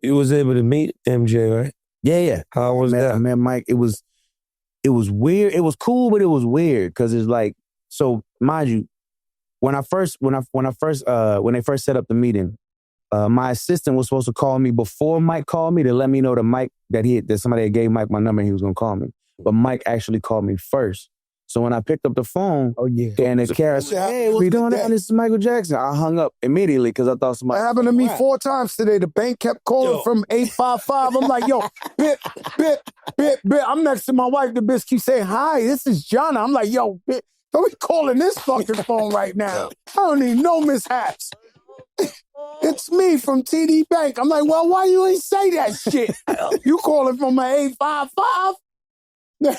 You was able to meet MJ, right? Yeah. How was that? Man, Mike, it was weird. It was cool, but it was weird because it's like, so mind you, when they first set up the meeting, my assistant was supposed to call me before Mike called me to let me know that somebody had gave Mike my number and he was gonna call me. But Mike actually called me first. So when I picked up the phone, and the carrier said, "Hey, what's doing that? This is Michael Jackson." I hung up immediately because I thought somebody. It happened to me 4 times today. The bank kept calling from 855. I'm like, yo, bit. I'm next to my wife. The bitch keeps saying, "Hi, this is John." I'm like, yo, bit, don't be calling this fucking phone right now. I don't need no mishaps. It's me from TD Bank. I'm like, well, why you ain't say that shit? You calling from my 855?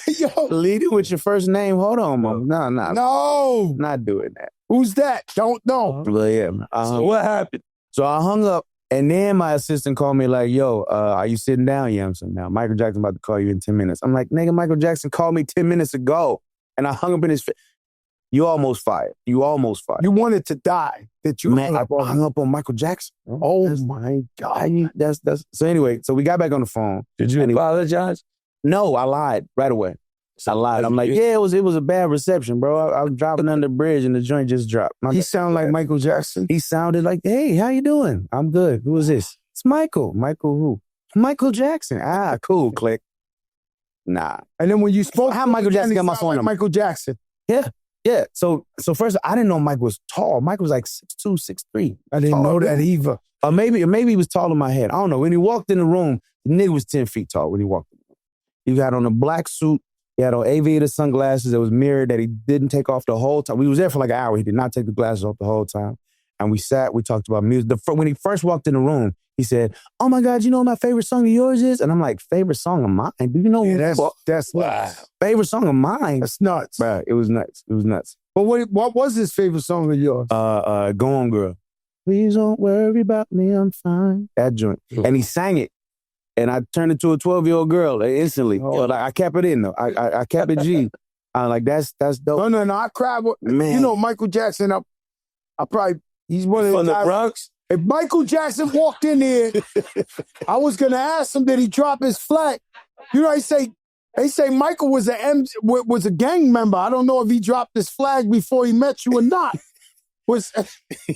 Yo. Lead it with your first name. Hold on, Mom. No. Not doing that. Who's that? Don't know. But yeah. So what happened? So I hung up, and then my assistant called me like, yo, are you sitting down? Yeah, I'm sitting down. Michael Jackson about to call you in 10 minutes. I'm like, nigga, Michael Jackson called me 10 minutes ago. And I hung up in his face. You almost fired. You wanted to die. I hung up on Michael Jackson. Oh my God. That's so anyway, so we got back on the phone. Did you apologize? No, I lied right away. I lied. I'm like, yeah, it was a bad reception, bro. I was driving under the bridge and the joint just dropped. He sounded like Michael Jackson? He sounded like, hey, how you doing? I'm good. Who is this? It's Michael. Michael who? Michael Jackson. Ah, cool, click. Nah. And then when you spoke, how Michael Jackson got my phone number? Michael Jackson. Yeah. So first, I didn't know Mike was tall. Mike was like 6'2", 6'3". I didn't know that either. Or maybe he was tall in my head. I don't know. When he walked in the room, the nigga was 10 feet tall when he walked in the room. He had on a black suit. He had on aviator sunglasses that was mirrored that he didn't take off the whole time. We was there for like an hour. He did not take the glasses off the whole time. And we talked about music. When he first walked in the room, he said, "Oh my God, you know what my favorite song of yours is?" And I'm like, "Favorite song of mine? Do you know?" Yeah, that's wow. Favorite song of mine? That's nuts. Bro, it was nuts. But what was his favorite song of yours? Go On Girl. Please don't worry about me, I'm fine. That joint. And he sang it. And I turned into a 12-year-old girl instantly. Oh. I kept it in though. I kept it G. I'm like, that's dope. No, I cried. Man. You know, Michael Jackson, he's one of from the Bronx. If Michael Jackson walked in here, I was gonna ask him, did he drop his flag? You know, they say Michael was a gang member. I don't know if he dropped his flag before he met you or not.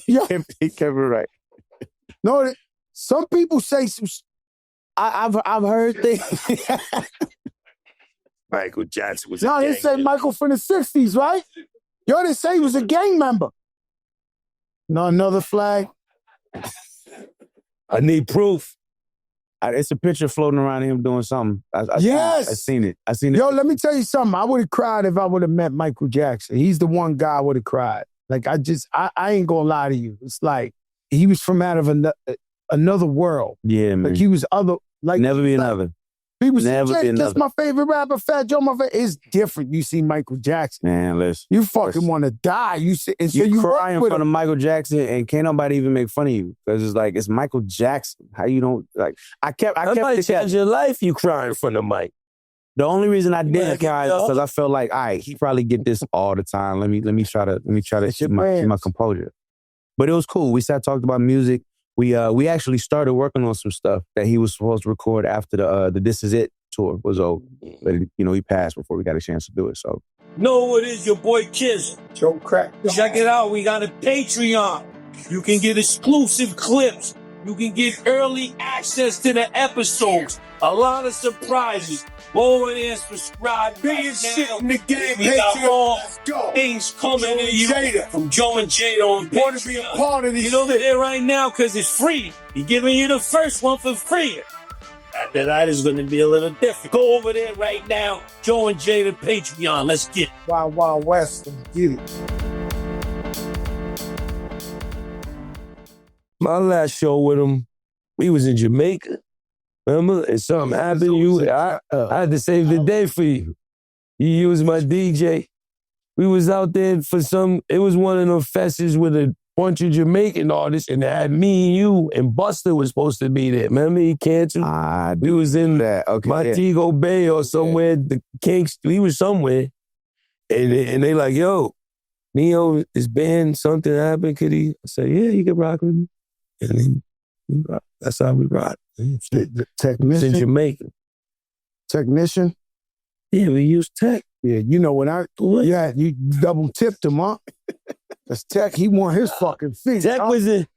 He kept it right. No, some people say some. I've heard things. Michael Jackson was. No, they say Michael from the 60s, right? Yo, they say he was a gang member. No, another flag. I need proof. It's a picture floating around him doing something. Yes. I seen it. Yo, let me tell you something. I would have cried if I would have met Michael Jackson. He's the one guy I would have cried. Like, I ain't gonna lie to you. It's like, he was from out of another world. Yeah, man. Like, he was other, like. Never be another. People Never say, be another. that's my favorite rapper, Fat Joe, my favorite. It's different. You see Michael Jackson. Man, listen. You fucking want to die. You cry in front of Michael Jackson and can't nobody even make fun of you. Because it's like, it's Michael Jackson. How you don't, like, I kept change your life, you cry in front of Mike. The only reason I didn't cry is because I felt like, all right, he probably get this all the time. Let me try to keep my composure. But it was cool. We talked about music. We actually started working on some stuff that he was supposed to record after the This Is It tour was over. But he passed before we got a chance to do it. So know what it is, your boy Kiss. Joe Crack. Check it out. We got a Patreon. You can get exclusive clips. You can get early access to the episodes. A lot of surprises. Go over there and subscribe. Biggest shit in the game. We got all go. things coming to you Jada. from Joe and Jada on Want to be a part of this Get over there right now because it's free. We're giving you the first one for free. After that is going to be a little different. Go over there right now. Joe and Jada Patreon. Let's get it. Wild Wild West. Let's get it. My last show with him, we was in Jamaica. Remember? And something happened. I had to save the day for you. You was my DJ. We was out there for it was one of those festivals with a bunch of Jamaican artists, and it had me and you, and Buster was supposed to be there. Remember he canceled? We was in Montego Bay or somewhere, the Kinks, we was somewhere. And they like, yo, Neo, this band, something happened, could he? I said, yeah, you can rock with me. And then That's how we ride. The It's in technician. Jamaica. Technician. Yeah, we use tech. Yeah, you know when you double tipped him, huh? That's Tech. He want his fucking fee. Tech huh? was in.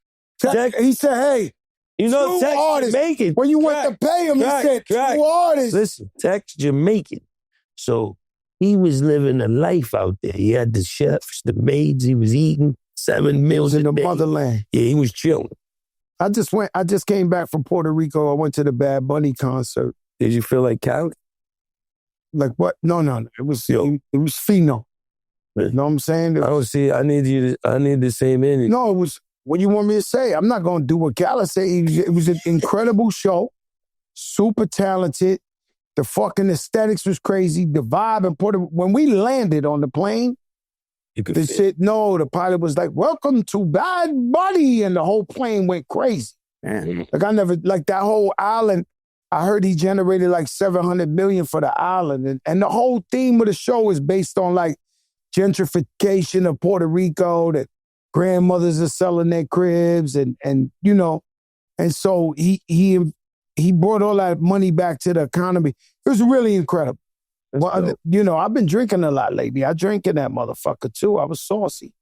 Tech. He said, "Hey, You know, two Tech's artists. Jamaican. When you went to pay him, he said two artists." Listen, Tech's Jamaican. So he was living a life out there. He had the chefs, the maids. He was eating 7 meals in a the day. motherland. Yeah, he was chilling. I just came back from Puerto Rico. I went to the Bad Bunny concert. Did you feel like Cali? Like what? No. It was Fino. Man. You know what I'm saying? I don't see. I need the same energy. No, it was. What you want me to say? I'm not going to do what Cali said. It was an incredible show. Super talented. The fucking aesthetics was crazy. The vibe in when we landed on the plane, the pilot was like, "Welcome to Bad Bunny," and the whole plane went crazy. Man. Like I never, like that whole island, I heard he generated like $700 million for the island. And the whole theme of the show is based on like gentrification of Puerto Rico, that grandmothers are selling their cribs and you know, and so he brought all that money back to the economy. It was really incredible. Well, you know, I've been drinking a lot lately. I drank in that motherfucker too. I was saucy.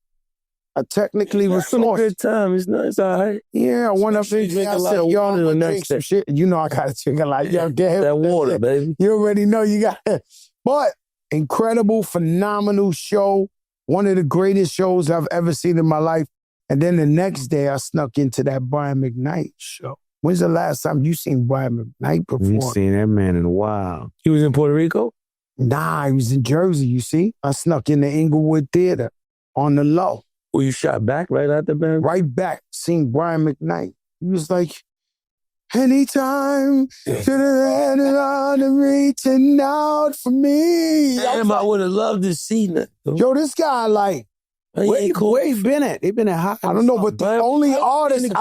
I technically was Having a saucy. good time. It's all right. Yeah, I went up there. Drink I a lot said, of "Yo, water I'm the gonna next drink some shit." You know I gotta drink a lot. Yo, get That water, baby. You already know you got it. But incredible, phenomenal show. One of the greatest shows I've ever seen in my life. And then the next day, I snuck into that Brian McKnight show. When's the last time you seen Brian McKnight perform? You seen that man in a while. He was in Puerto Rico? Nah, he was in Jersey, you see? I snuck in the Inglewood Theater on the low. Well, you shot back right after Bam? Right back, seen Brian McKnight. He was like, "Anytime, turn it on and reaching out for me." Damn, I would have loved to see that. Yo, this guy, like, Where he been at? They been at high. I don't know, but the only artist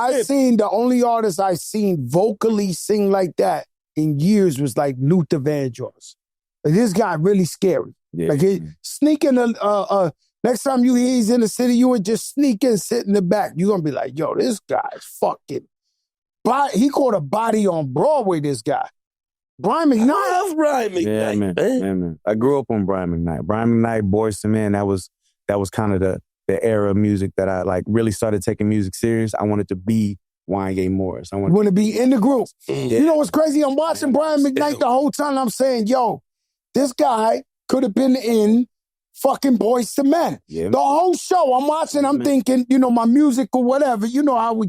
I seen vocally sing like that in years was like Luther Vandross. Like, this guy really scary. Yeah. Like sneaking next time you hear he's in the city, you would just sneak in, sit in the back. You're gonna be like, "Yo, this guy's fucking." He caught a body on Broadway. This guy, Brian McKnight. I love Brian McKnight. Yeah, man. I grew up on Brian McKnight. Brian McKnight, Boyz II Men. That was kind of the era of music that I like really started taking music serious. I wanted to be Wanye Morris. I want to be in the group. Yeah. You know what's crazy? I'm watching Brian McKnight the whole time. I'm saying, "Yo, this guy could have been in fucking Boyz II Men." Yeah. The whole show I'm watching, I'm thinking, you know, my music or whatever, you know how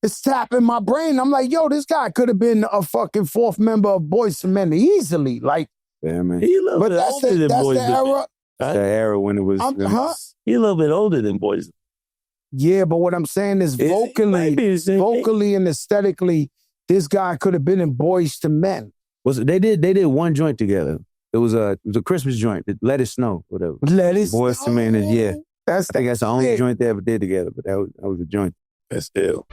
it's tapping my brain. I'm like, "Yo, this guy could have been a fucking fourth member of Boyz II Men easily." Like, yeah, man. He a little bit older than Boyz II Men. era. That's the era when it was. He a little bit older than Boyz. Yeah, but what I'm saying is vocally and aesthetically, this guy could have been in Boyz II Men. They did one joint together. It was a Christmas joint. Let It Snow, whatever. Let It Boyz II Men is I think that's the only joint they ever did together. But that was a joint. That's ill.